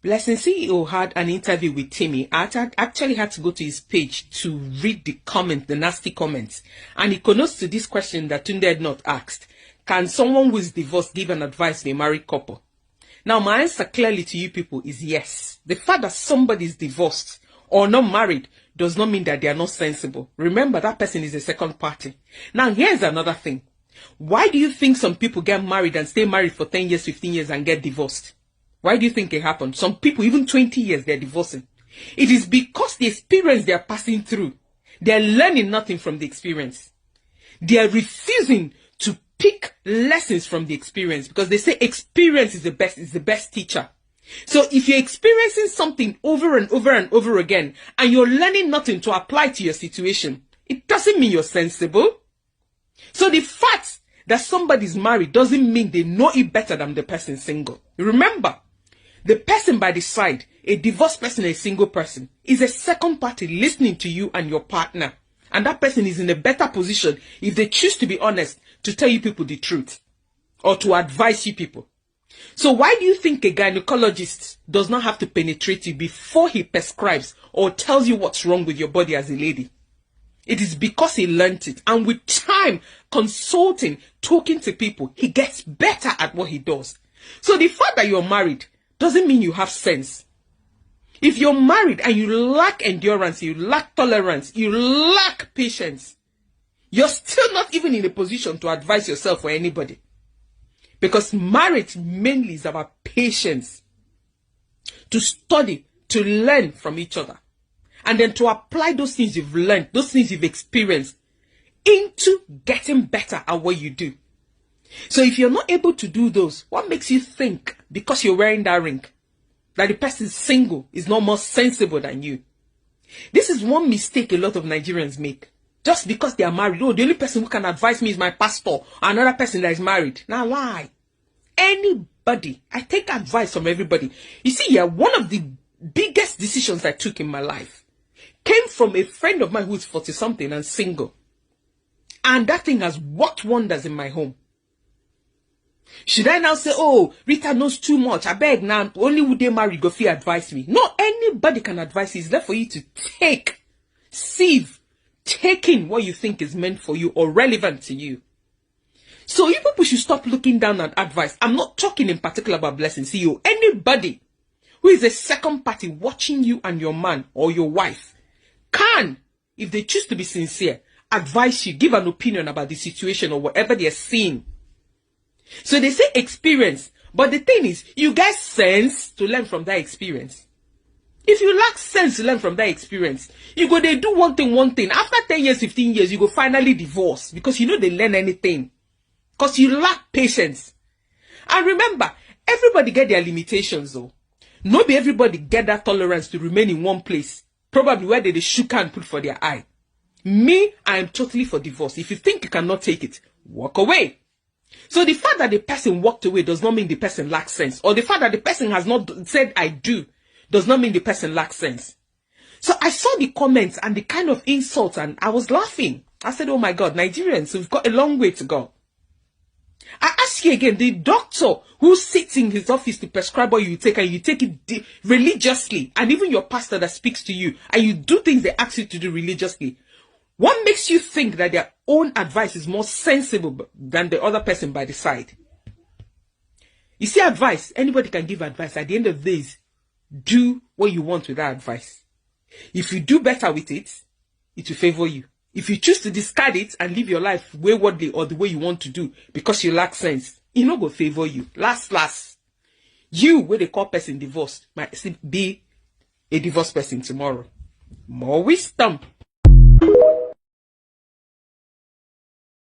Blessing CEO had an interview with Timmy. I actually had to go to his page to read the comment, the nasty comments. And he connotes to this question that Tunde had not asked. Can someone who is divorced give an advice to a married couple? Now, my answer clearly to you people is yes. The fact that somebody is divorced or not married does not mean that they are not sensible. Remember, that person is a second party. Now, here's another thing. Why do you think some people get married and stay married for 10 years, 15 years and get divorced? Why do you think it happened? Some people, even 20 years, they're divorcing. It is because the experience they're passing through, they're learning nothing from the experience. They are refusing to pick lessons from the experience because they say experience is the best teacher. So if you're experiencing something over and over and over again, and you're learning nothing to apply to your situation, it doesn't mean you're sensible. So the fact that somebody's married doesn't mean they know it better than the person single. Remember, the person by the side, a divorced person, a single person, is a second party listening to you and your partner. And that person is in a better position, if they choose to be honest, to tell you people the truth or to advise you people. So why do you think a gynecologist does not have to penetrate you before he prescribes or tells you what's wrong with your body as a lady? It is because he learned it. And with time, consulting, talking to people, he gets better at what he does. So the fact that you're married doesn't mean you have sense. If you're married and you lack endurance, you lack tolerance, you lack patience, you're still not even in a position to advise yourself or anybody. Because marriage mainly is about patience. To study, to learn from each other. And then to apply those things you've learned, those things you've experienced, into getting better at what you do. So if you're not able to do those, what makes you think, because you're wearing that ring, that the person single is not more sensible than you? This is one mistake a lot of Nigerians make. Just because they are married, oh, the only person who can advise me is my pastor, another person that is married. Now lie. Anybody. I take advice from everybody. You see, yeah, one of the biggest decisions I took in my life came from a friend of mine who's 40-something and single. And that thing has worked wonders in my home. Should I now say, oh, Rita knows too much, I beg now, only would they marry, go fee advise me? No, anybody can advise you. It's there for you to take, sieve, take in what you think is meant for you or relevant to you. So you people should stop looking down at advice. I'm not talking in particular about Blessing CEO. Anybody who is a second party watching you and your man or your wife can, if they choose to be sincere, advise you, give an opinion about the situation or whatever they're seeing. So they say experience, but the thing is, you get sense to learn from that experience. If you lack sense to learn from that experience, you go, they do one thing. After 10 years, 15 years, you go finally divorce because you know they learn anything. Because you lack patience. And remember, everybody get their limitations though. Not be everybody get that tolerance to remain in one place. Probably where they shook and put for their eye. Me, I am totally for divorce. If you think you cannot take it, walk away. So the fact that the person walked away does not mean the person lacks sense. Or the fact that the person has not said I do does not mean the person lacks sense. So I saw the comments and the kind of insults and I was laughing. I said, oh my God, Nigerians, we've got a long way to go. I ask you again, the doctor who sits in his office to prescribe what you take and you take it religiously, and even your pastor that speaks to you and you do things they ask you to do religiously, what makes you think that their own advice is more sensible than the other person by the side? You see, advice, anybody can give advice. At the end of the day, do what you want with that advice. If you do better with it, it will favor you. If you choose to discard it and live your life waywardly or the way you want to do because you lack sense, it no go favor you. Last, you, where they call person divorced, might be a divorced person tomorrow. More wisdom.